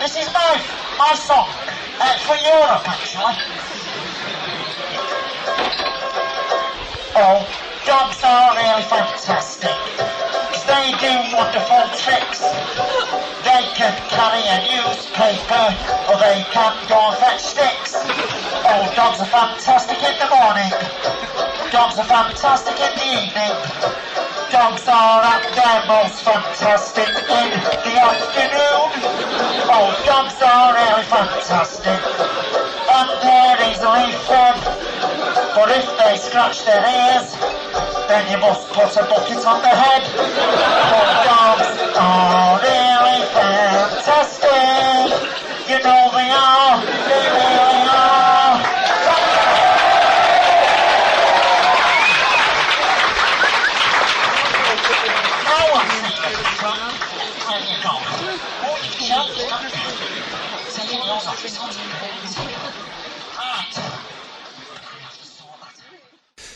This is my song. For Europe, actually. Oh, dogs are really fantastic. They do wonderful tricks. They can carry a newspaper, or they can go and fetch sticks. Oh, dogs are fantastic in the morning. Dogs are fantastic in the evening. Dogs are at their most fantastic in the afternoon. Oh, dogs are really fantastic. And they're easily fed. But if they scratch their ears, then you must put a bucket on their head. Oh, dogs are really fantastic. You know they are. They really are.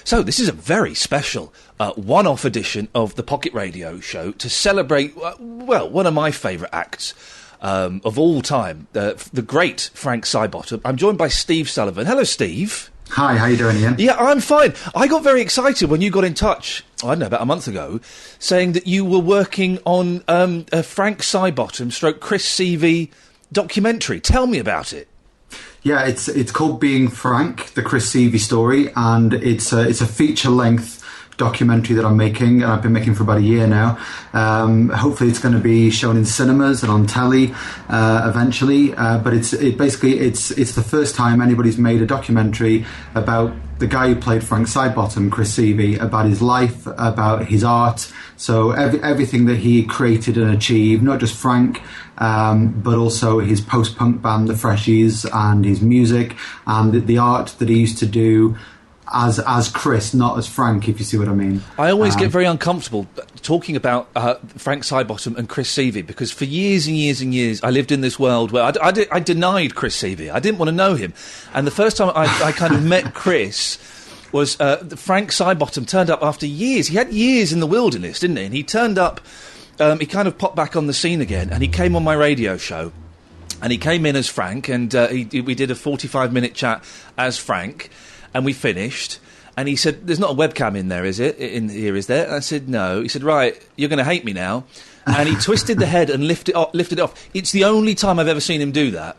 So this is a very special one-off edition of the Pocket Radio Show to celebrate, one of my favourite acts of all time, the great Frank Sidebottom. I'm joined by Steve Sullivan. Hello, Steve. Hi, how you doing, Iain? Yeah, I'm fine. I got very excited when you got in touch, I don't know, about a month ago, saying that you were working on a Frank Sidebottom / Chris Seavey documentary. Tell me about it. Yeah, it's called Being Frank, the Chris Seavey story, and it's a feature-length documentary that I'm making, and I've been making for about a year now. Hopefully it's going to be shown in cinemas and on telly eventually, but it's the first time anybody's made a documentary about the guy who played Frank Sidebottom, Chris Seavey, about his life, about his art, so everything that he created and achieved, not just Frank, but also his post-punk band, The Freshies, and his music, and the art that he used to do as Chris, not as Frank, if you see what I mean. I always get very uncomfortable talking about Frank Sidebottom and Chris Seavey, because for years and years and years I lived in this world where I denied Chris Seavey. I didn't want to know him. And the first time I kind of met Chris was Frank Sidebottom turned up after years. He had years in the wilderness, didn't he? And he turned up, he kind of popped back on the scene again, and he came on my radio show. And he came in as Frank, and we did a 45-minute chat as Frank. And we finished, and he said, "There's not a webcam in there, is it? In here, is there?" I said, "No." He said, "Right, you're going to hate me now." And he twisted the head and lifted it off. It's the only time I've ever seen him do that.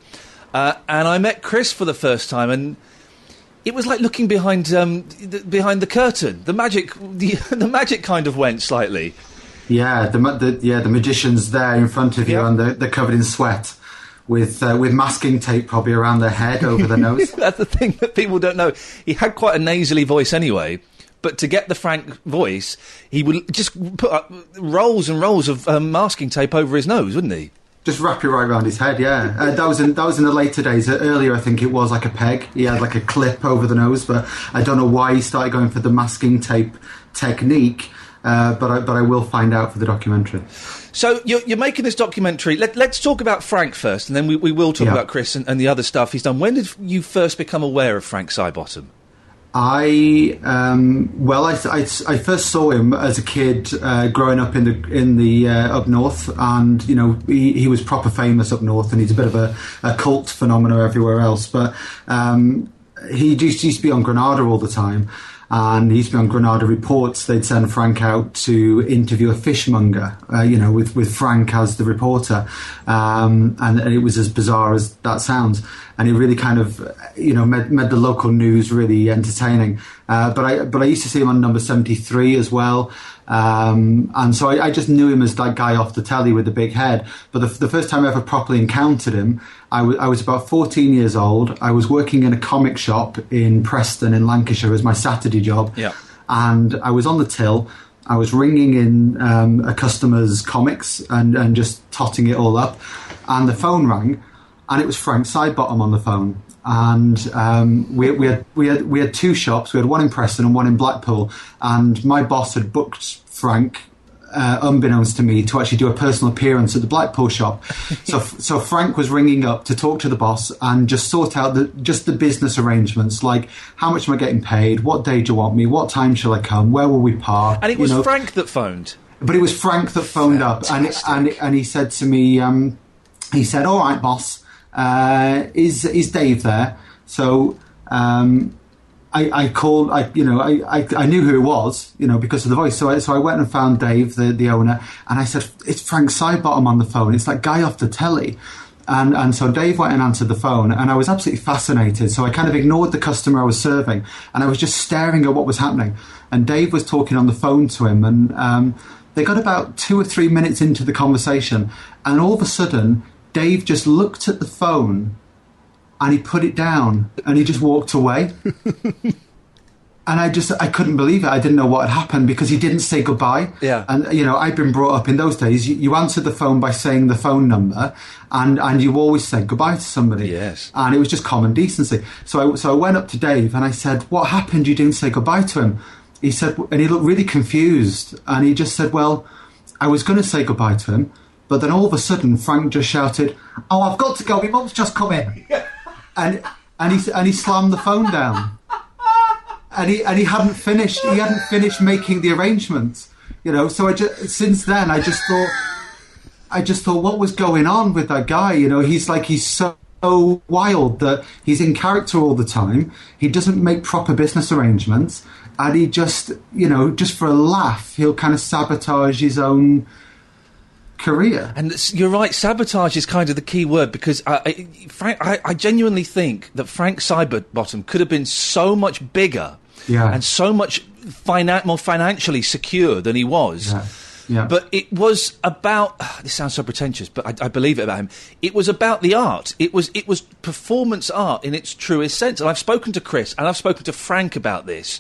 And I met Chris for the first time, and it was like looking behind the curtain. The magic kind of went slightly. Yeah, the magician's there in front of you, and they're covered in sweat. With masking tape probably around their head, over the nose. That's the thing that people don't know. He had quite a nasally voice anyway, but to get the Frank voice, he would just put up rolls and rolls of masking tape over his nose, wouldn't he? Just wrap it right around his head, yeah. That was in the later days. Earlier, I think it was like a peg. He had like a clip over the nose, but I don't know why he started going for the masking tape technique. But I will find out for the documentary. So you're making this documentary. Let's talk about Frank first, and then we will talk about Chris and the other stuff he's done. When did you first become aware of Frank Sidebottom? I first saw him as a kid growing up in the up north, and you know he was proper famous up north, and he's a bit of a cult phenomenon everywhere else. But he used to be on Granada all the time. And he used to be on Granada Reports. They'd send Frank out to interview a fishmonger, with Frank as the reporter. And it was as bizarre as that sounds. And it really kind of, made the local news really entertaining. But I used to see him on number 73 as well. And so I just knew him as that guy off the telly with the big head. But the first time I ever properly encountered him, I was about 14 years old. I was working in a comic shop in Preston in Lancashire as my Saturday job. Yeah. And I was on the till. I was ringing in a customer's comics and just totting it all up. And the phone rang, and it was Frank Sidebottom on the phone. And we had two shops. We had one in Preston and one in Blackpool. And my boss had booked Frank, unbeknownst to me, to actually do a personal appearance at the Blackpool shop. So Frank was ringing up to talk to the boss and just sort out the business arrangements, like how much am I getting paid, what day do you want me, what time shall I come, where will we park? And it was Frank that phoned. But it was Frank that phoned up, and he said to me, he said, "All right, boss, is Dave there?" So I called. I knew who it was, because of the voice. So I went and found Dave, the owner, and I said, "It's Frank Sidebottom on the phone. It's that guy off the telly." And so Dave went and answered the phone, and I was absolutely fascinated. So I kind of ignored the customer I was serving, and I was just staring at what was happening. And Dave was talking on the phone to him, and they got about 2 or 3 minutes into the conversation, and all of a sudden, Dave just looked at the phone, and he put it down, and he just walked away. And I couldn't believe it. I didn't know what had happened because he didn't say goodbye. Yeah. And, I'd been brought up in those days. You answered the phone by saying the phone number and you always said goodbye to somebody. Yes. And it was just common decency. So I went up to Dave and I said, "What happened? You didn't say goodbye to him." He said, and he looked really confused. And he just said, "Well, I was going to say goodbye to him. But then all of a sudden, Frank just shouted, 'Oh, I've got to go. My mum's just come in.'" and he slammed the phone down. And he hadn't finished. He hadn't finished making the arrangements, So since then, I just thought, what was going on with that guy? He's so wild that he's in character all the time. He doesn't make proper business arrangements, and he just for a laugh, he'll kind of sabotage his own career. And you're right, sabotage is kind of the key word, because I genuinely think that Frank Sidebottom could have been so much bigger and so much more financially secure than he was. Yeah. But it was about, this sounds so pretentious, but I believe it about him, it was about the art. It was performance art in its truest sense. And I've spoken to Chris and I've spoken to Frank about this.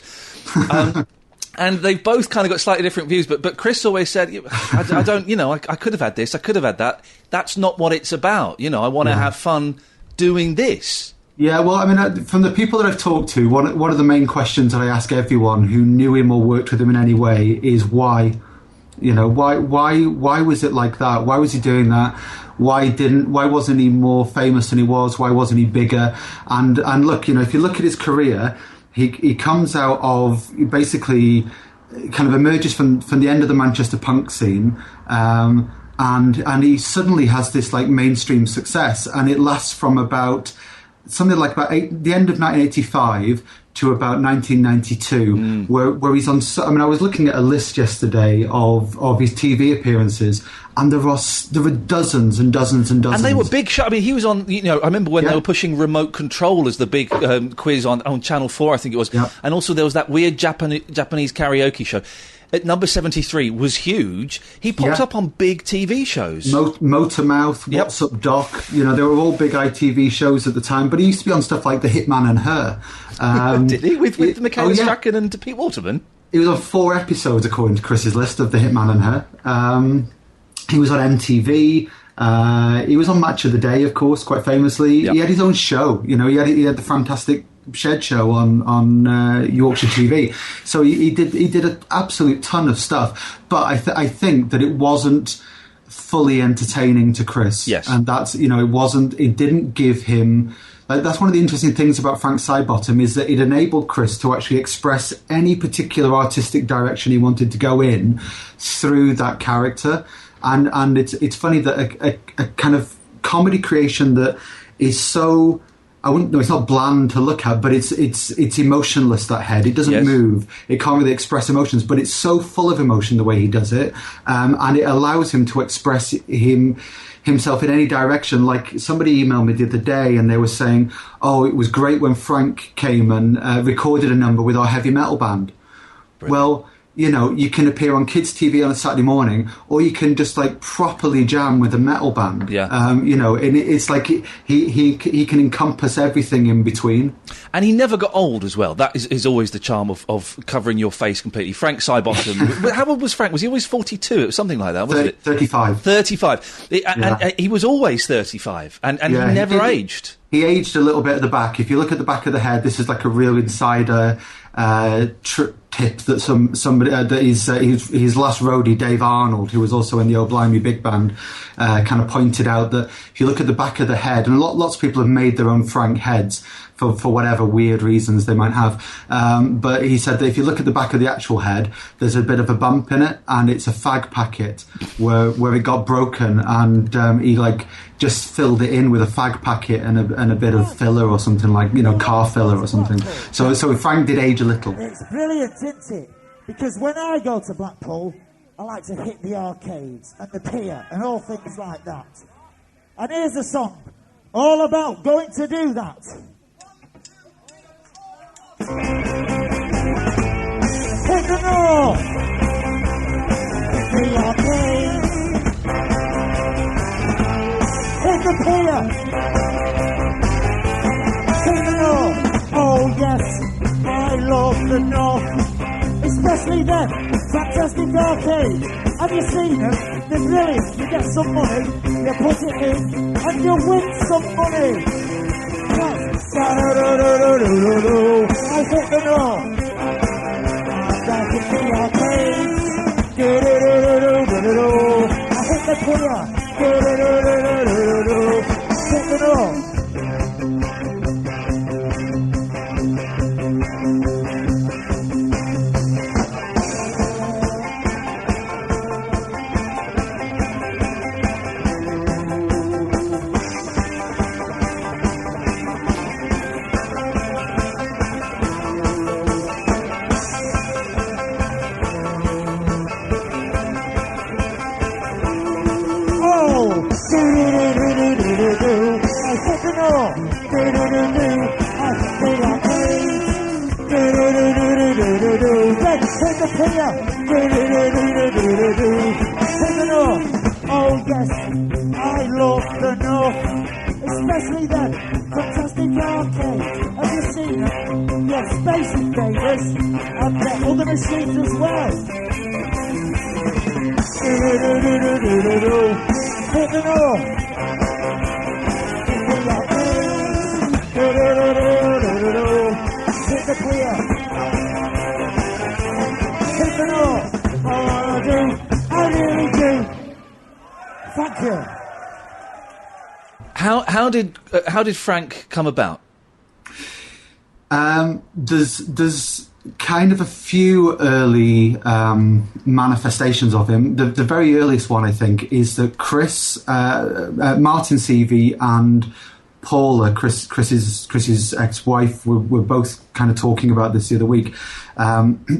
And they've both kind of got slightly different views, but Chris always said, I don't, I could have had this, I could have had that. That's not what it's about. I want to have fun doing this. Yeah, well, I mean, from the people that I've talked to, one of the main questions that I ask everyone who knew him or worked with him in any way is why. Why was it like that? Why was he doing that? Why wasn't he more famous than he was? Why wasn't he bigger? And look, if you look at his career, he comes out of, basically kind of emerges from the end of the Manchester punk scene, and he suddenly has this like mainstream success, and it lasts from about something like the end of 1985 to about 1992, where he's on. I mean, I was looking at a list yesterday of his TV appearances, and there were dozens and dozens and dozens. And they were big shows. I mean, he was on. I remember when they were pushing Remote Control as the big quiz on Channel 4, I think it was. Yeah. And also there was that weird Japanese karaoke show. At number 73 was huge. He popped up on big TV shows. Motormouth, What's Up Doc. They were all big ITV shows at the time. But he used to be on stuff like The Hitman and Her. Did he? With Michaela Strachan and Pete Waterman? He was on 4 episodes, according to Chris's list, of The Hitman and Her. He was on MTV. He was on Match of the Day, of course, quite famously. Yep. He had his own show. He had the fantastic Shed show on Yorkshire TV. So he did an absolute ton of stuff. But I think that it wasn't fully entertaining to Chris. Yes. And that's, it didn't give him... that's one of the interesting things about Frank Sidebottom, is that it enabled Chris to actually express any particular artistic direction he wanted to go in through that character. And it's funny that a kind of comedy creation that is so... it's not bland to look at, but it's emotionless, that head. It doesn't move. It can't really express emotions, but it's so full of emotion the way he does it. And it allows him to express himself in any direction. Like, somebody emailed me the other day and they were saying, "Oh, it was great when Frank came and recorded a number with our heavy metal band." Brilliant. Well, you can appear on kids' TV on a Saturday morning, or you can just like properly jam with a metal band. Yeah. And it's like he can encompass everything in between. And he never got old as well. That is always the charm of covering your face completely. Frank Sidebottom. How old was Frank? Was he always 42? It was something like that, wasn't it? 35. 35. And he was always 35, and he never aged. He aged a little bit at the back. If you look at the back of the head, this is like a real insider tip that somebody that his last roadie Dave Arnold, who was also in the Oh Blimey Big Band, kind of pointed out that if you look at the back of the head, and lots of people have made their own Frank heads for whatever weird reasons they might have, but he said that if you look at the back of the actual head, there's a bit of a bump in it, and it's a fag packet where it got broken, and he just filled it in with a fag packet and a bit of filler or something, like, car filler or something. So Frank did age a little. It's brilliant, isn't it? Because when I go to Blackpool, I like to hit the arcades and the pier and all things like that. And here's a song all about going to do that. Hit the north, hit the arcades, hit the pier, hit the north. Oh yes, I love the north, especially them fantastic arcades. Have you seen them? They're brilliant. You get some money, you put it in, and you win some money. I hit the north, I'm back in the arcades. I hit the pier, hit the north. Oh yes, I love the north, especially that fantastic arcade. Have you seen it? Yeah, Space Invaders, and there other machines as well. Hit the north. Hit the pier. Hit the north. Oh, I really do. Thank you. How did Frank come about? There's kind of a few early manifestations of him. The very earliest one, I think, is that Chris, Martin Seavey, and Paula, Chris's ex-wife, were both kind of talking about this the other week.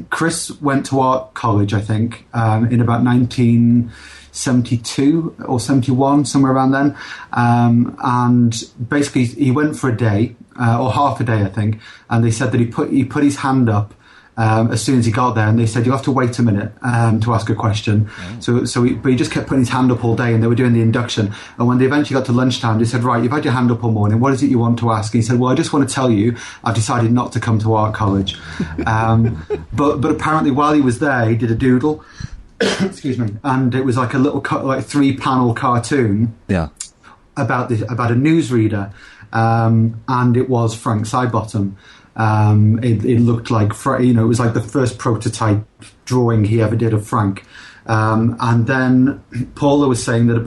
Chris went to art college, I think, in about 1972 or 71, somewhere around then. And basically, he went for a day, or half a day, I think. And they said that he put his hand up as soon as he got there, and they said, you'll have to wait a minute to ask a question. But he just kept putting his hand up all day, and they were doing the induction. And when they eventually got to lunchtime, they said, right, you've had your hand up all morning, what is it you want to ask? And he said, well, I just want to tell you, I've decided not to come to art college. But apparently while he was there, he did a doodle, excuse me, and it was like a little 3-panel cartoon about a newsreader, and it was Frank Sidebottom. It looked like, it was like the first prototype drawing he ever did of Frank. And then Paula was saying that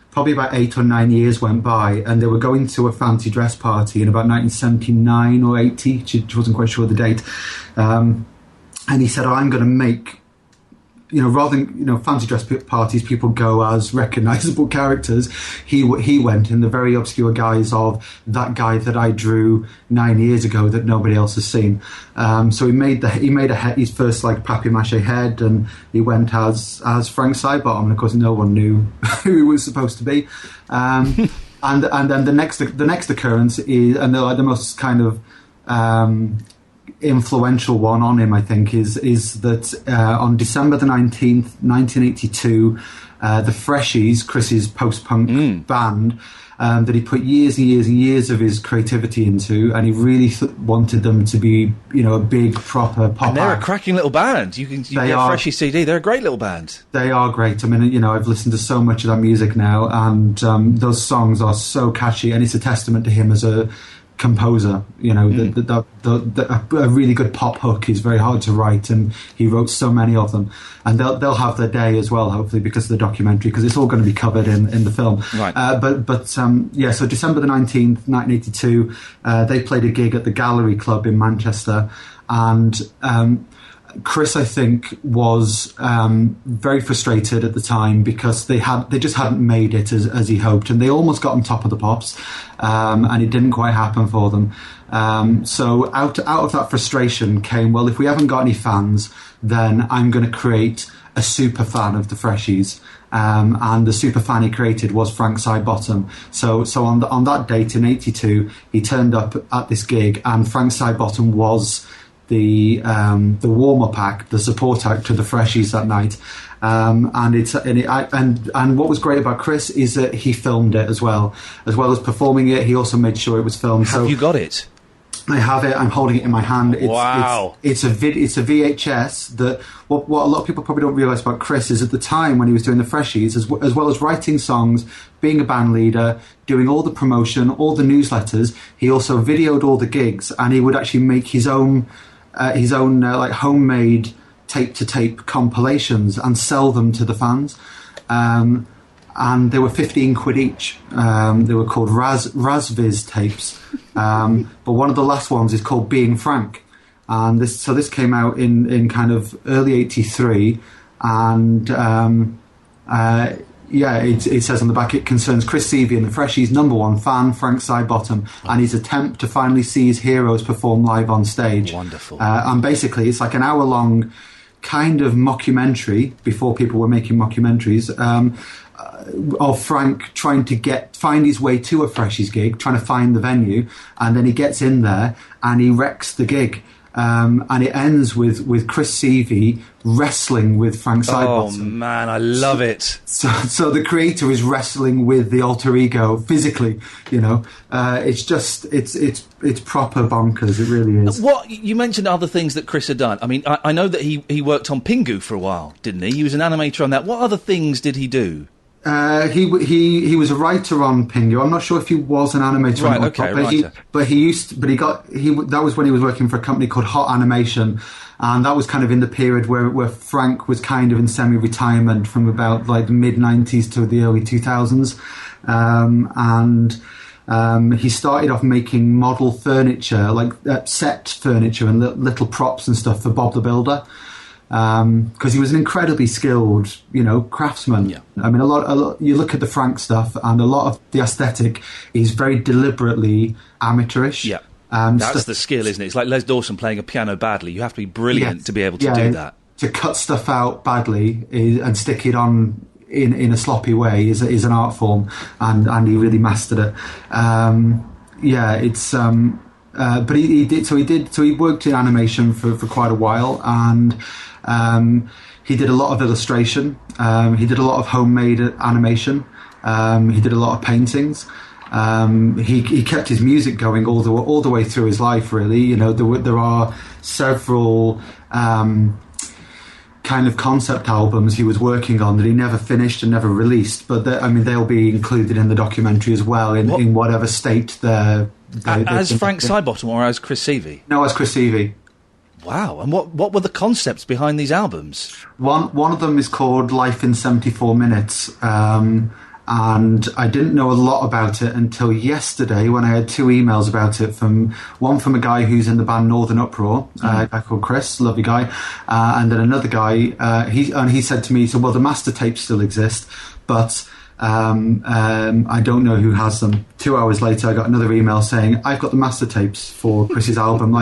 probably about 8 or 9 years went by, and they were going to a fancy dress party in about 1979 or 80. She wasn't quite sure the date. And he said, I'm going to make, rather than, fancy dress parties, people go as recognisable characters. He went in the very obscure guise of that guy that I drew 9 years ago that nobody else has seen. So he made his first papier-mâché head, and he went as Frank Sidebottom, and of course no one knew who he was supposed to be. And then the next occurrence is, and the most kind of influential one on him, I think, is that on December the 19th, 1982, the Freshies, Chris's post-punk band, that he put years and years and years of his creativity into, and he really wanted them to be, a big, proper pop And they're act. a cracking little band. You get a Freshie CD. They're a great little band. They are great. I mean, I've listened to so much of that music now, and those songs are so catchy, and it's a testament to him as a composer. You know, a really good pop hook is very hard to write, and he wrote so many of them. And they'll have their day as well, hopefully, because of the documentary, because it's all going to be covered in the film. Right. So December the 19th, 1982, they played a gig at the Gallery Club in Manchester, and Chris, I think, was very frustrated at the time because they just hadn't made it as he hoped, and they almost got on Top of the Pops, and it didn't quite happen for them. So out of that frustration came, well, if we haven't got any fans, then I'm going to create a super fan of the Freshies. And the super fan he created was Frank Sidebottom. So on that date in '82, he turned up at this gig, and Frank Sidebottom was the warm-up act, the support act to the Freshies that night. And what was great about Chris is that he filmed it as well as performing it. He also made sure it was filmed. Have you got it? I have it. I'm holding it in my hand. Wow! It's a VHS. That what a lot of people probably don't realise about Chris is at the time when he was doing the Freshies, as well as writing songs, being a band leader, doing all the promotion, all the newsletters. He also videoed all the gigs, and he would actually make his own like homemade tape-to-tape compilations and sell them to the fans. And they were 15 quid each. They were called Razviz tapes. But one of the last ones is called Being Frank. And this came out in kind of early '83. And it says on the back, it concerns Chris Seavey and the Freshies' #1 fan, Frank Sidebottom, and his attempt to finally see his heroes perform live on stage. Wonderful. And basically, it's like an hour-long kind of mockumentary, before people were making mockumentaries, of Frank trying to find his way to a Freshies gig, trying to find the venue, and then he gets in there and he wrecks the gig. And it ends with Chris Seavey wrestling with Frank Sidebottom. Oh man, I love it. So the creator is wrestling with the alter ego physically. You know, it's proper bonkers. It really is. What you mentioned other things that Chris had done. I mean, I know that he worked on Pingu for a while, didn't he? He was an animator on that. What other things did he do? He was a writer on Pingu. I'm not sure if he was an animator. Right, okay, writer. That was when he was working for a company called Hot Animation, and that was kind of in the period where Frank was kind of in semi-retirement from about like the mid-90s to the early 2000s, and he started off making model furniture, like set furniture and little props and stuff for Bob the Builder. Because he was an incredibly skilled, craftsman. Yeah. I mean, a lot. You look at the Frank stuff, and a lot of the aesthetic is very deliberately amateurish. Yeah, that's the skill, isn't it? It's like Les Dawson playing a piano badly. You have to be brilliant to be able to do that. To cut stuff out badly and stick it on in a sloppy way is an art form, and he really mastered it. But he did. So he worked in animation for quite a while, and he did a lot of illustration. He did a lot of homemade animation. He did a lot of paintings. He kept his music going all the way through his life. Really, there are several kind of concept albums he was working on that he never finished and never released. But they'll be included in the documentary as well in whatever state they're. As Frank Sidebottom or as Chris Seavey? No, as Chris Seavey. Wow, and what were the concepts behind these albums? One of them is called Life in 74 Minutes, and I didn't know a lot about it until yesterday when I had 2 emails about it, one from a guy who's in the band Northern Uproar, a guy called Chris, lovely guy, and then another guy, he said to me, well, the master tapes still exist, but I don't know who has them. 2 hours later, I got another email saying, I've got the master tapes for Chris's album.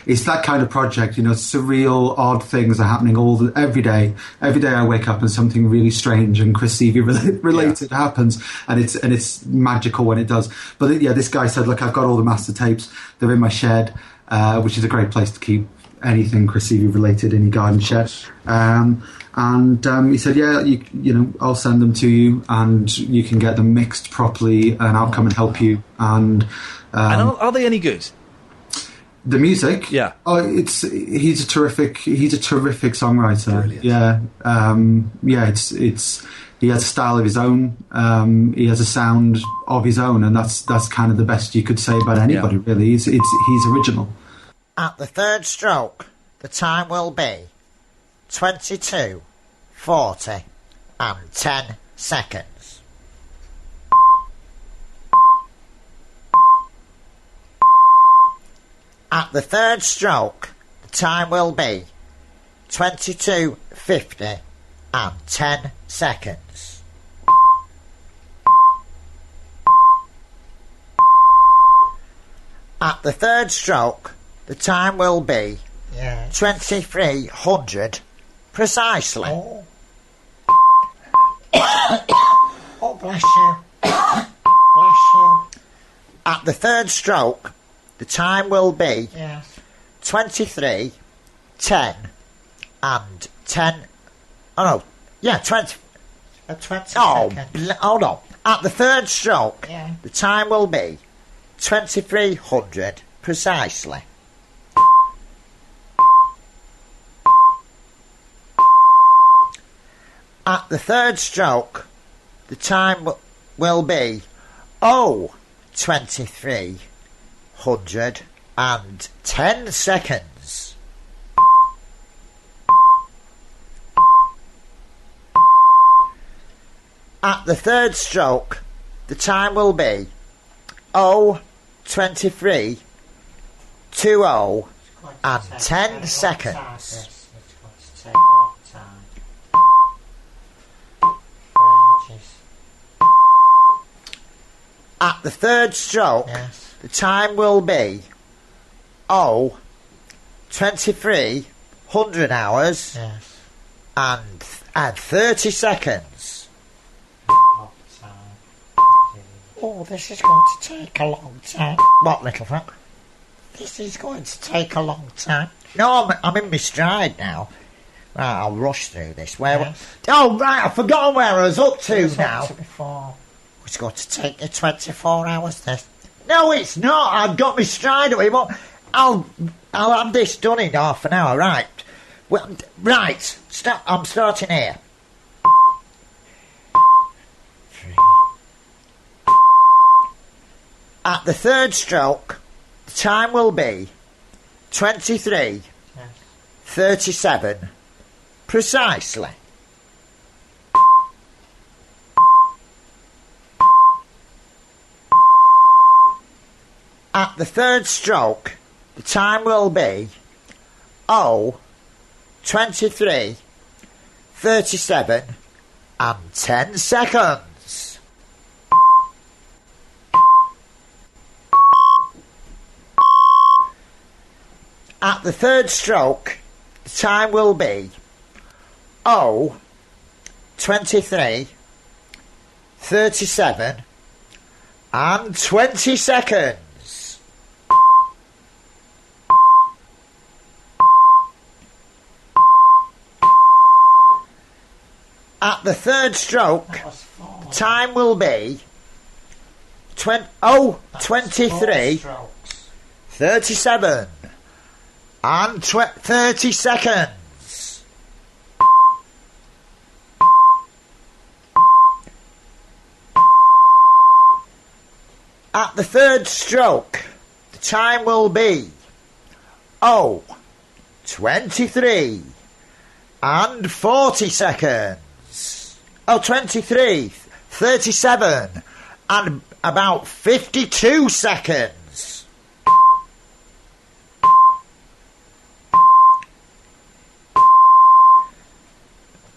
It's that kind of project, surreal, odd things are happening every day. Every day I wake up and something really strange and Chris Seavey related happens, and it's magical when it does. But this guy said, look, I've got all the master tapes. They're in my shed, which is a great place to keep anything Chris Seavey related in your garden shed. And he said, I'll send them to you and you can get them mixed properly and I'll come and help you. And are they any good? The music? Yeah. Oh, he's a terrific songwriter. Brilliant. Yeah. It's he has a style of his own. He has a sound of his own, and that's kind of the best you could say about anybody. Yeah. Really, he's original. At the third stroke, the time will be 22, 40, and 10 seconds. At the third stroke, the time will be 22, 50, and 10 seconds. At the third stroke, the time will be 2300 precisely. Oh. Oh, bless you. Bless you. At the third stroke, the time will be Yes. 23, 10, and 10. Oh no, yeah, 20. 20 Oh, seconds. hold on. At the third stroke, Yeah. the time will be 2300 precisely. At the third stroke, the time will be 2310 seconds. At the third stroke, the time will be 2320 and 10 seconds. It's going to take a long time. Ages. At the third stroke, Yes. the time will be 2300 hours Yes. and 30 seconds. Long time. Oh, this is going to take a long time. What, little Frank? This is going to take a long time. No, I'm in my stride now. Right, I'll rush through this. Yes. Oh, right, I've forgotten where I was up to It's now. up to before. It's going to take you 24 hours, this. No, it's not. I've got my stride away, but I'll have this done in half an hour, right? Well, right, stop. I'm starting here. At the third stroke, the time will be 23, Yes. 37, precisely. At the third stroke, the time will be 23, 37, and 10 seconds. At the third stroke, the time will be 23, 37, and 20 seconds. At the third stroke, That was 4. the time will be 23, Strokes. 37, and 30 seconds. At the third stroke, the time will be 23 and 40 seconds. 23, 37, and about 52 seconds.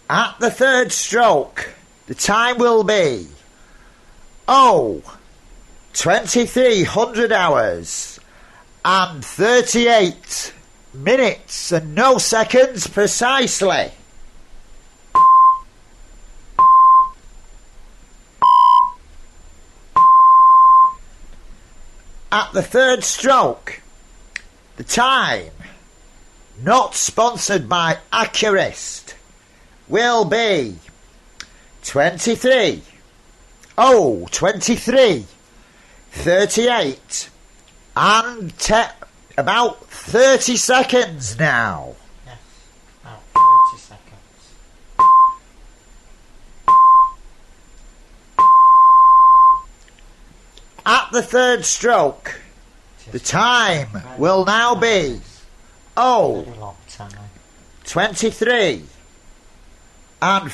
At the third stroke, the time will be 2300 hours and 38 minutes and no seconds precisely. At the third stroke, the time, not sponsored by Accurist, will be 23, 38, and about 30 seconds now. Yes. About 30 seconds. At the third stroke, the time will now be Very long time. 23 and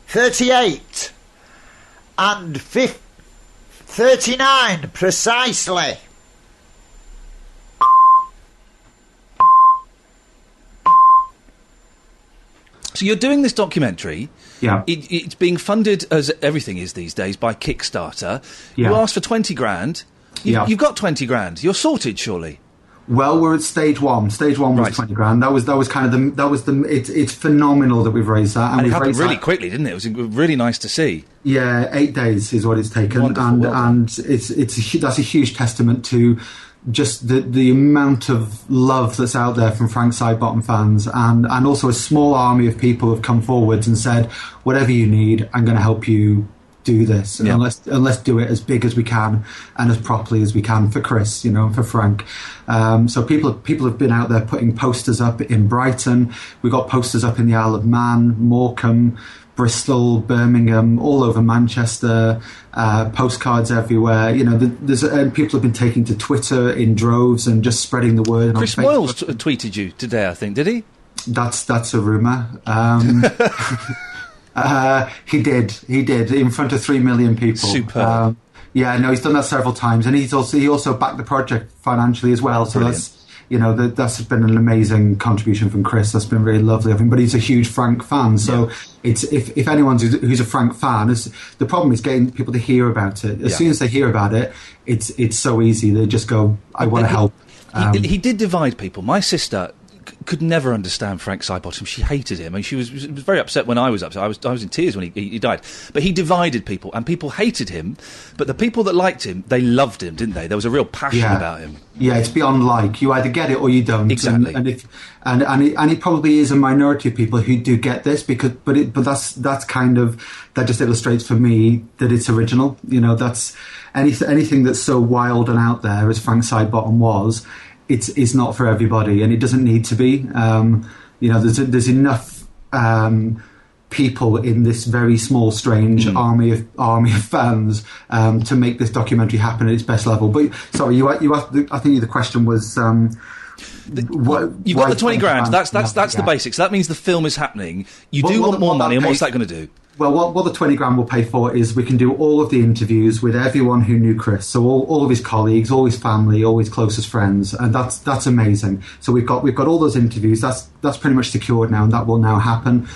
38 and 39 precisely. So you're doing this documentary. Yeah. It's being funded, as everything is these days, by Kickstarter. Yeah. You asked for 20 grand. You've got 20 grand. You're sorted, surely. Well, we're at stage one. Stage one was Right. 20 grand. That was kind of it's phenomenal that we've raised that, And it we've happened raised really that. quickly, didn't it? It was really nice to see. Yeah, 8 days is what it's taken, Wonderful, well done. and that's a huge testament to just the amount of love that's out there from Frank Sidebottom fans, and also a small army of people have come forwards and said, whatever you need, I'm going to help you do this, Yeah. and let's do it as big as we can and as properly as we can for Chris, and for Frank. So people have been out there putting posters up in Brighton. We got posters up in the Isle of Man, Morecambe, Bristol, Birmingham, all over Manchester, postcards everywhere. There's people have been taking to Twitter in droves and just spreading the word. Chris on Moyles Facebook. tweeted you today, I think, did he? That's a rumour. He did in front of 3 million people. Superb. Yeah, no, he's done that several times, and he also backed the project financially as well. So Brilliant. that's been an amazing contribution from Chris. That's been really lovely of him. But he's a huge Frank fan, so it's if anyone who's a Frank fan, the problem is getting people to hear about it. As soon as they hear about it, it's so easy. They just go, "I want to help." He did divide people. My sister could never understand Frank Sidebottom. She hated him, and she was very upset when I was upset. I was in tears when he died. But he divided people, and people hated him. But the people that liked him, they loved him, didn't they? There was a real passion about him. Yeah, it's beyond like. You either get it or you don't. Exactly. And it probably is a minority of people who do get this but that's kind of, that just illustrates for me that it's original. That's anything that's so wild and out there as Frank Sidebottom was. It's not for everybody, and it doesn't need to be. There's enough people in this very small, strange army of fans to make this documentary happen at its best level. But sorry, you asked. I think the question was. You've got the 20 grand. That's the basics. That means the film is happening. You do want more money, and what's that going to do? Well, what the 20 grand will pay for is we can do all of the interviews with everyone who knew Chris. So all of his colleagues, all his family, all his closest friends, and that's amazing. So we've got all those interviews. That's pretty much secured now, and that will now happen.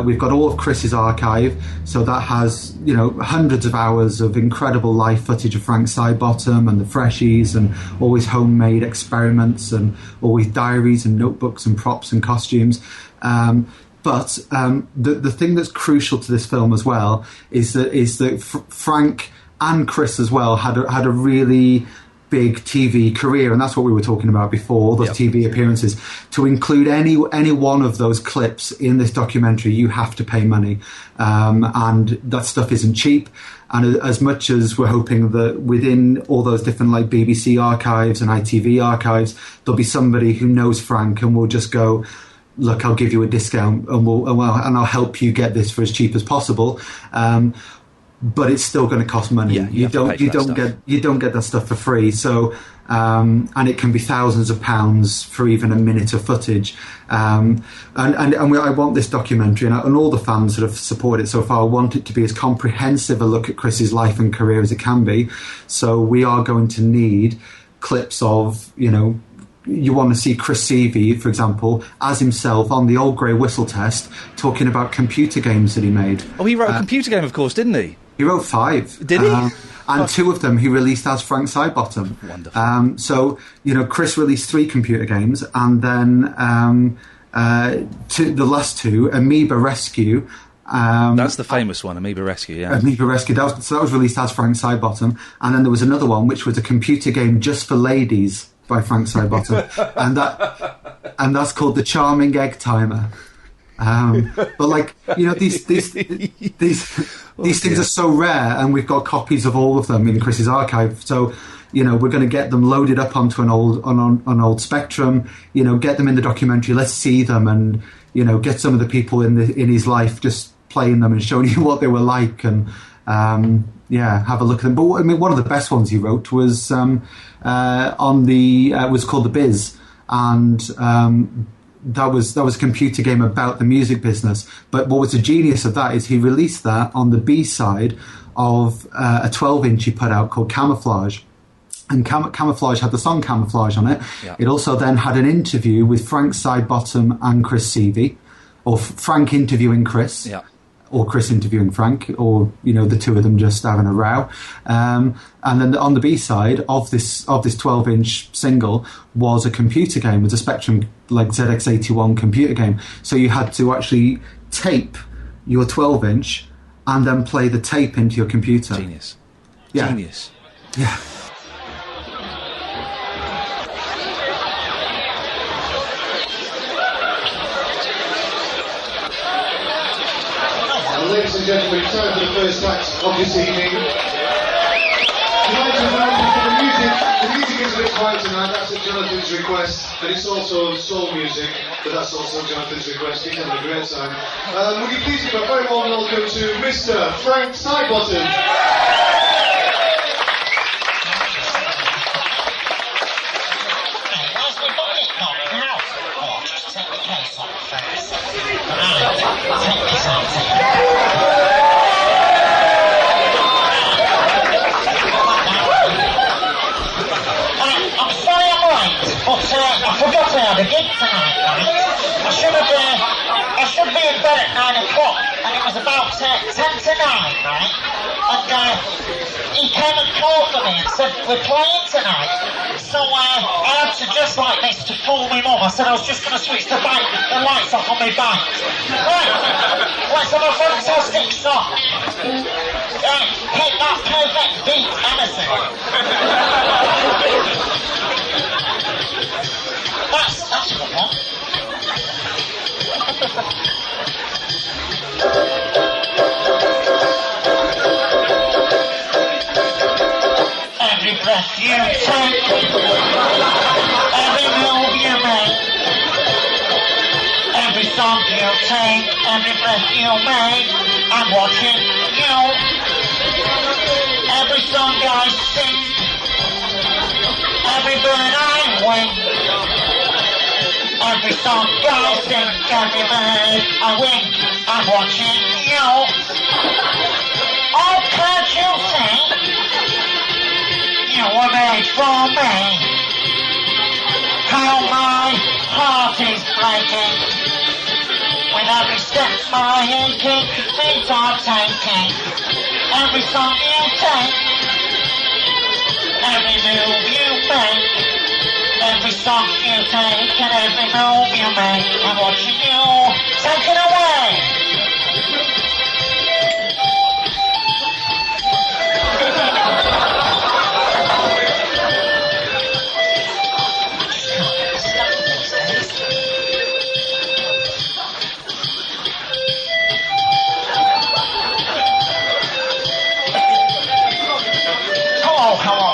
We've got all of Chris's archive, so that has hundreds of hours of incredible live footage of Frank Sidebottom and the Freshies, and all his homemade experiments, and all his diaries and notebooks and props and costumes. But the thing that's crucial to this film as well is that Frank and Chris as well had a really big TV career, and that's what we were talking about before, all those TV appearances. To include any one of those clips in this documentary, you have to pay money, and that stuff isn't cheap. And as much as we're hoping that within all those different like BBC archives and ITV archives, there'll be somebody who knows Frank and will just go, look, I'll give you a discount and I'll help you get this for as cheap as possible. But it's still going to cost money. Yeah, you don't get that stuff for free. So and it can be thousands of pounds for even a minute of footage. I want this documentary, and all the fans that have supported it so far want it to be as comprehensive a look at Chris's life and career as it can be. So we are going to need clips of you want to see Chris Seavey, for example, as himself on the old grey whistle test, talking about computer games that he made. Oh, he wrote a computer game, of course, didn't he? He wrote 5. Did he? And 2 of them he released as Frank Sidebottom. Wonderful. So, Chris released 3 computer games, and then the last 2, Amoeba Rescue. That's the famous one, Amoeba Rescue, yeah. Amoeba Rescue, that was released as Frank Sidebottom. And then there was another one, which was a computer game just for ladies, by Frank Sidebottom, and that's called The Charming Egg Timer. But these things are so rare, and we've got copies of all of them in Chris's archive. So we're going to get them loaded up onto an old Spectrum. Get them in the documentary. Let's see them, and get some of the people in his life just playing them and showing you what they were like, and Yeah, have a look at them. But I mean, one of the best ones he wrote was was called The Biz, and that was a computer game about the music business. But what was the genius of that is he released that on the B side of a 12-inch he put out called Camouflage. And Camouflage had the song Camouflage on it. Yeah. It also then had an interview with Frank Sidebottom and Chris Seavey, or Frank interviewing Chris. Yeah. Or Chris interviewing Frank, or the two of them just having a row, and then on the B side of this 12-inch single was a computer game, with a Spectrum like ZX81 computer game. So you had to actually tape your 12-inch and then play the tape into your computer. Genius. Yeah. Genius. Yeah. Ladies and gentlemen, time for the first act of this evening. I'd like to invite you for the music. The music is a bit quiet tonight, that's at Jonathan's request, and it's also soul music, but that's also Jonathan's request. He's having a great time. Would you please give a very warm welcome to Mr. Frank Sidebottom. But I forgot I had a gig tonight, right? I should be in bed at 9 o'clock, and it was about 10 to 9, right? And he came and called for me and said, we're playing tonight. So I had to, just like this, to fool me mum. I said I was just going to switch the lights off on my bike. Right, let's have a fantastic song. Hit that perfect beat, Emerson. That's a good one. Every breath you take, every move you make, every song you take, every breath you make, I'm watching you. Every song I sing, every bird I wing. Every song I sing, every bird I wing, I'm watching you. Oh, can't you see? You were made for me. How my heart is breaking. With every step my aching feet are taking. Every song you take, every move you make. Every song you take and every move you make, I'm watching you. Take it away!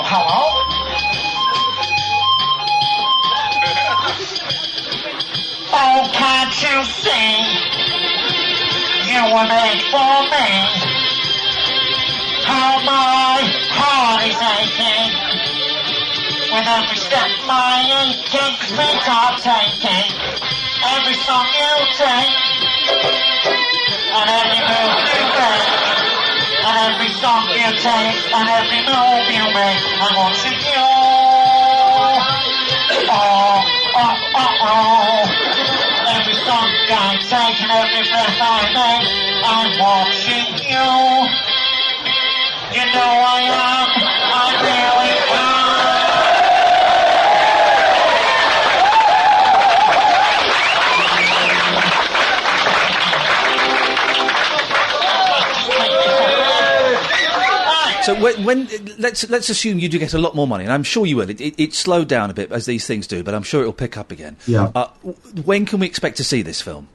Hello. Oh, can't you see? You were made for me. How my heart is aching. With every step my aching feet are taking. Every song you take. And every move you make. And every song you take. And every move you make. I'm watching you. Every song I take and every breath I make, I'm watching you. You know I am, I really am. So when let's assume you do get a lot more money, and I'm sure you will. It slowed down a bit as these things do, but I'm sure it'll pick up again. Yeah. When can we expect to see this film?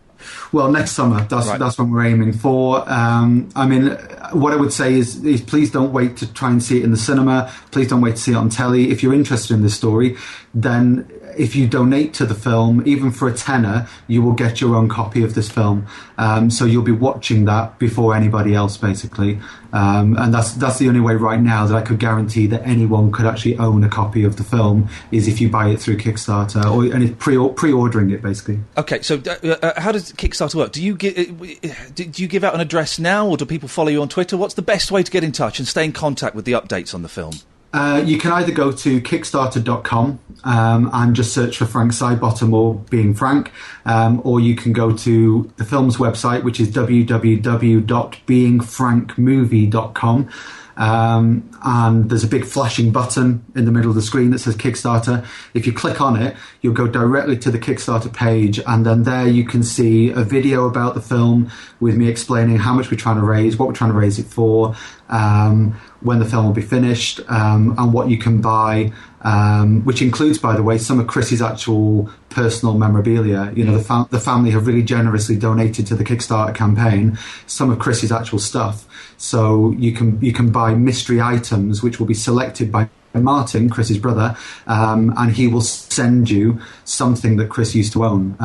Well, next summer. That's what we're aiming for. I mean, what I would say is please don't wait to try and see it in the cinema. Please don't wait to see it on telly. If you're interested in this story, then if you donate to the film, even for a tenner, you will get your own copy of this film. So you'll be watching that before anybody else, basically. And that's the only way right now that I could guarantee that anyone could actually own a copy of the film, is if you buy it through Kickstarter, and it's pre-ordering it, basically. Okay, so how does Kickstarter work? Do you give out an address now, or do people follow you on Twitter? What's the best way to get in touch and stay in contact with the updates on the film? You can either go to kickstarter.com and just search for Frank Sidebottom or Being Frank, or you can go to the film's website, which is www.beingfrankmovie.com. And there's a big flashing button in the middle of the screen that says Kickstarter. If you click on it, you'll go directly to the Kickstarter page, and then there you can see a video about the film with me explaining how much we're trying to raise, what we're trying to raise it for, when the film will be finished, and what you can buy, which includes, by the way, some of Chris's actual personal memorabilia. You know, the family have really generously donated to the Kickstarter campaign some of Chris's actual stuff. So you can buy mystery items, which will be selected by Martin, Chris's brother, and he will send you something that Chris used to own.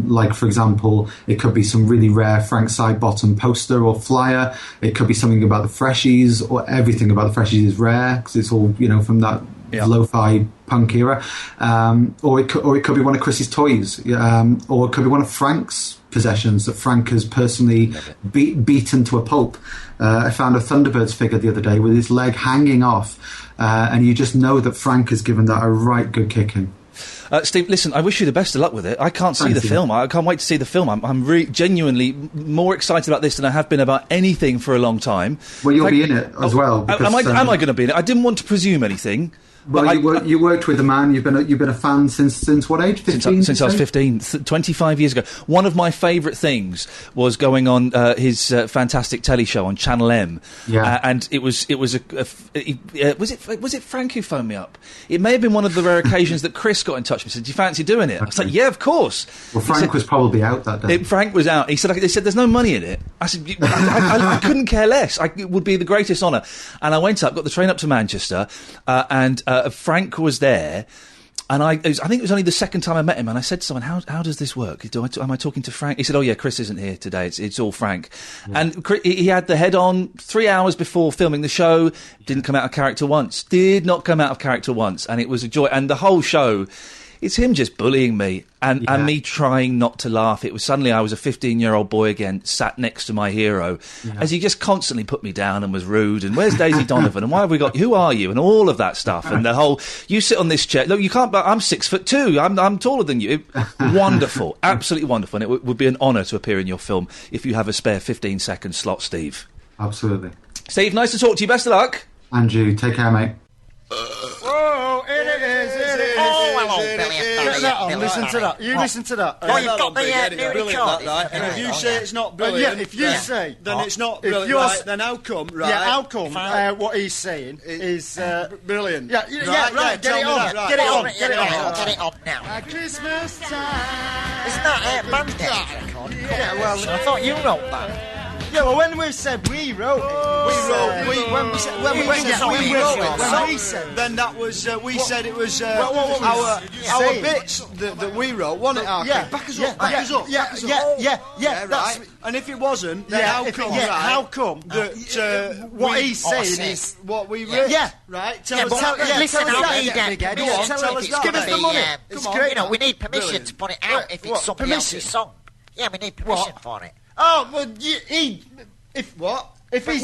Like, for example, it could be some really rare Frank Sidebottom poster or flyer. It could be something about the Freshies, or everything about the Freshies is rare because it's all, you know, from that lo-fi punk era. Or it could be one of Chris's toys, or it could be one of Frank's possessions that Frank has personally beaten to a pulp. I found a Thunderbirds figure the other day with his leg hanging off, and you just know that Frank has given that a right good kicking. Steve, listen, I wish you the best of luck with it. I can't see the film. I can't wait to see the film. I'm genuinely more excited about this than I have been about anything for a long time. Well, you'll be in it as well. Because, am I going to be in it? I didn't want to presume anything. Well, you worked with the man. You've been a fan since what age? 15? Since I was 15, 25 years ago. One of my favourite things was going on his fantastic telly show on Channel M. Yeah. And was it Frank who phoned me up? It may have been one of the rare occasions that Chris got in touch with me and said, "Do you fancy doing it?" Okay. I was like, "Yeah, of course." Well, Frank was probably out that day. Frank was out. They said, "There's no money in it." I said, I couldn't care less. It would be the greatest honour. And I went up, got the train up to Manchester, and Frank was there, and I think it was only the second time I met him, and I said to someone, how does this work? Am I talking to Frank? He said, "Oh yeah, Chris isn't here today, it's all Frank." Yeah. And he had the head on 3 hours before filming the show, didn't come out of character once, did not come out of character once, and it was a joy. And the whole show, it's him just bullying me and me trying not to laugh. It was suddenly I was a 15-year-old boy again, sat next to my hero, as he just constantly put me down and was rude. And where's Daisy Donovan? And why have we got? Who are you? And all of that stuff. And the whole, you sit on this chair. Look, you can't. But I'm 6'2". I'm taller than you. Wonderful, absolutely wonderful. And it would be an honour to appear in your film if you have a spare 15-second slot, Steve. Absolutely. Steve, nice to talk to you. Best of luck. And you, take care, mate. Whoa, it is. Oh, hello, Billy. Listen to that. You listen to that. Oh, you've got the new record. And if you say it's not brilliant, if you say, then it's not brilliant, right, then how come, right? Yeah, how come what he's saying is... brilliant. Yeah, right, get it on. Get it on now. At Christmas time. Isn't that Bandit record? Yeah, well... I thought you wrote that. Yeah, well, when we said we wrote it, then that was we said it was our bits that we wrote, wasn't it? Yeah, back us up. Yeah, right. And if it wasn't, then how come that what he's saying is what we wrote? Yeah, right. Listen, I need permission. Tell us give us the money. Come on, you know, we need permission to put it out if it's somebody else's song. Yeah, we need permission for it. Oh, well, if he's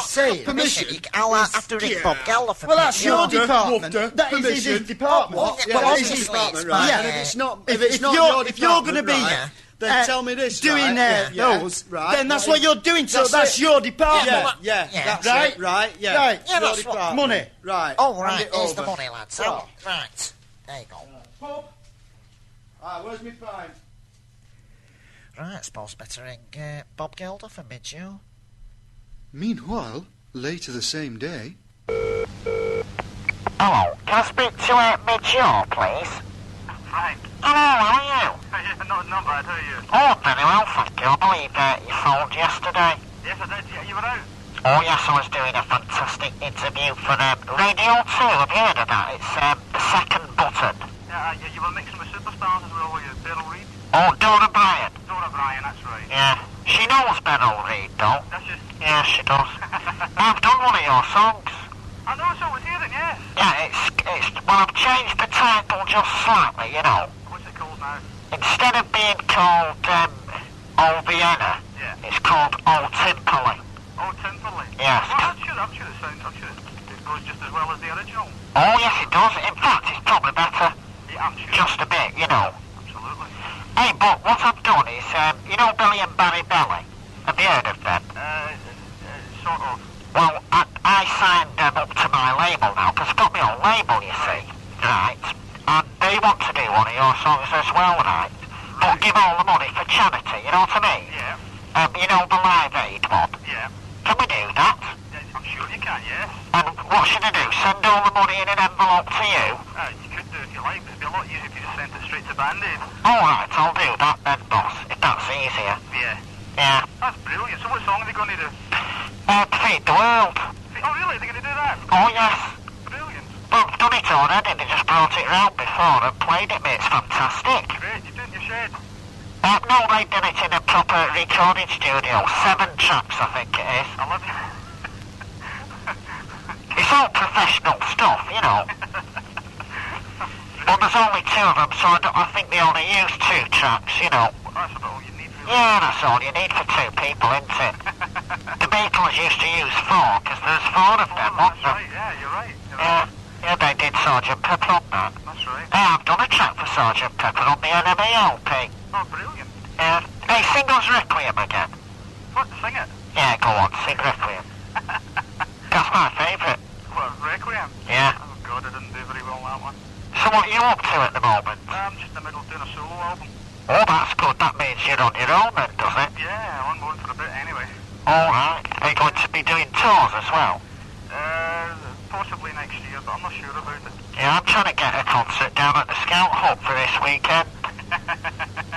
saying... Permission. I'll have to ring Bob Gelder for Well, that's your department. That is his department. Well, it's his department, right? Yeah. And if you're going to be... Then tell me this, doing those, right? Then that's what you're doing. So that's your department. Yeah, that's right. It, right? Yeah, right. Yeah, that's what. Money. Right. Oh, right. Here's the money, lads. Oh, right. There you go. Where's my fine? Right, I suppose better ring Bob Gelder for mid-show. Meanwhile, later the same day... Hello, can I speak to mid-show, please? Hi. Hello, how are you? Yeah, not bad, how are you? Oh, very well, thank you. I believe you phoned yesterday. Yes, I did. You were out? Oh, yes, I was doing a fantastic interview for Radio 2. Have you heard of that? It's the second button. Yeah, You were mixing with superstars as well, were you? Beryl Reid? Oh, Dora Bryan. Dora Bryan, that's right. Yeah. She knows Beryl Reid, though. Does she? Yeah, she does. I've done one of your songs. I know, so was hearing, yes. Yeah, well, I've changed the title just slightly, you know. What's it called now? Instead of being called, Old Vienna, Yeah. it's called Old Timperley. Oh, Timperley. Yes. Well, I'm sure it goes just as well as the original. Oh, yes, it does. In fact, it's probably better. Yeah, I'm sure. Just a bit, you know. Absolutely. Hey, but what I've done is, you know Billy and Barry Belly? Have you heard of them? Sort of. Well, I signed them up to my label now, because I've got my own label, you see. Right. And they want to do one of your songs as well, right? But give all the money for charity, you know what I mean? Yeah. You know the Live Aid one? Yeah. Can we do that? Yeah, I'm sure you can, yes. And what should I do? Send all the money in an envelope to you? You could do if you like, but it'd be a lot easier if you just sent it straight to Band-Aid. Alright, I'll do that then, boss, if that's easier. Yeah. Yeah. That's brilliant. So what song are they going to do? Feed the World. Oh, really? They're going to do that? Oh, yes. Brilliant. Well, I've done it already. They just brought it round before and played it, mate. It's fantastic. Great. You do it in your shed? No, they did it in a proper recording studio. 7 tracks, I think it is. I love you. It's all professional stuff, you know. But there's only 2 of them, so I think they only use 2 tracks, you know. Well, that's about all you need, really. Yeah, that's all you need for 2 people, isn't it? The Beatles used to use 4, because there's 4 of them, wasn't there? Right, yeah, you're right. Yeah, they did Sgt. Pepper on that. That's right. Yeah, I've done a track for Sgt. Pepper on the NME LP. Oh, brilliant. Yeah. Hey, sing us Requiem again. What? Sing it? Yeah, go on, sing Requiem. That's my favourite. What, Requiem? Yeah. Oh, God, I didn't do very well on that one. So what are you up to at the moment? I'm just in the middle of doing a solo album. Oh, that's good. That means you're on your own then, does it? Yeah, I'm on for a bit anyway. Alright. Are you going to be doing tours as well? Possibly next year, but I'm not sure about it. Yeah, I'm trying to get a concert down at the Scout Hub for this weekend.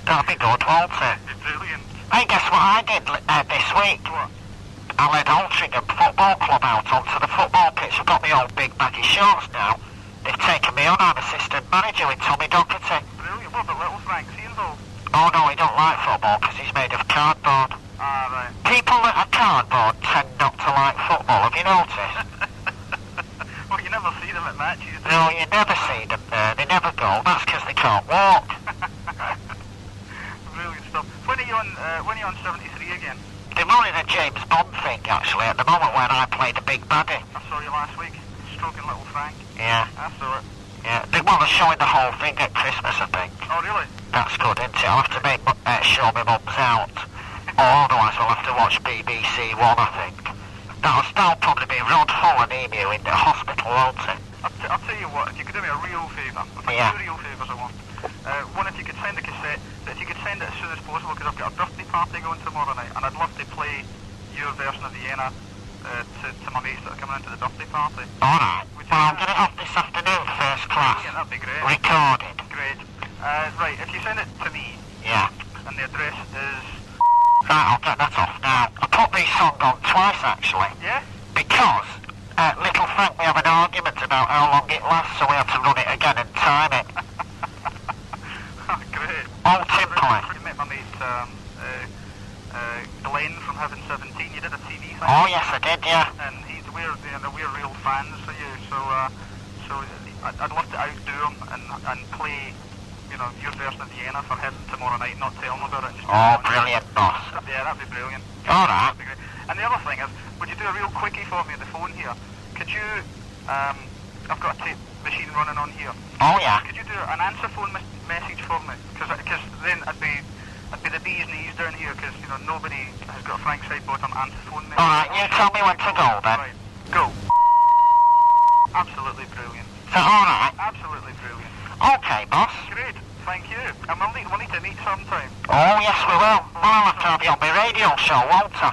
That'll be good, won't it? Brilliant. Hey, guess what I did this week? What? I led Altrincham Football Club out onto the football pitch. I've got my old big baggy shorts now. They've taken me on. I'm assistant manager with Tommy Docherty. Brilliant. What about Little Frank? Is he involved? Oh no, he don't like football because he's made of cardboard. Ah, right. People that are cardboard tend not to like football, have you noticed? Well, you never see them at matches. No, you never see them there. They never go. That's because they can't walk. Brilliant stuff. When are you on 73 again? They're running a James Bond thing, actually, at the moment when I play the big baddie. I saw you last week, stroking Little Frank. Yeah. I saw it. Yeah. They want to show the whole thing at Christmas, I think. Oh, really? That's good, isn't it? I'll have to make sure my mum's out. Or otherwise we'll have to watch BBC One, I think. That'll probably be Rod Hull and Emu in the hospital, won't it? I'll tell you what, if you could do me a real favour, Yeah. 2 real favours I want. One, if you could send a cassette, but if you could send it as soon as possible, because I've got a birthday party going tomorrow night, and I'd love to play your version of Vienna to my mates that are coming into the birthday party. Alright. Well, I'll get it off this afternoon, first class. Yeah, that'd be great. Recorded. Great. Right, if you send it to me, Yeah. and the address is... Right, I'll get that off now. I put these songs on twice, actually. Yeah? Because, Little Frank, we have an argument about how long it lasts, so we have to run it again and time it. Great. Old Timperley. You met my mate, Glenn from Heaven 17. You did a TV thing. Oh, yes, I did, yeah. And we're real fans for you, so I'd love to outdo him and play, your version of Vienna for him tomorrow night, not tell him about it. Oh, brilliant, boss. Yeah, that'd be brilliant. Alright. And the other thing is, would you do a real quickie for me on the phone here? Could you, I've got a tape machine running on here. Oh, yeah. Could you do an answer phone message for me? Because then I'd be the bee's knees down here, because, nobody has got Frank Sidebottom answer phone message. Alright, you tell me when to go, then. Right, go. Absolutely brilliant. Is that alright? Absolutely brilliant. Okay, boss. Great, thank you. And we'll need to meet sometime. Oh, yes, we will. Well, I'll have to have you on my radio show, won't I?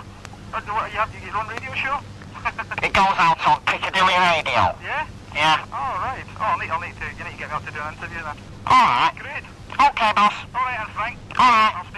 You have your own radio show? It goes out on Piccadilly Radio. Yeah? Yeah. Oh, right. Oh, you need to get me up to do an interview then. Alright. Great. Okay, boss. Alright, and Frank. Alright. I'll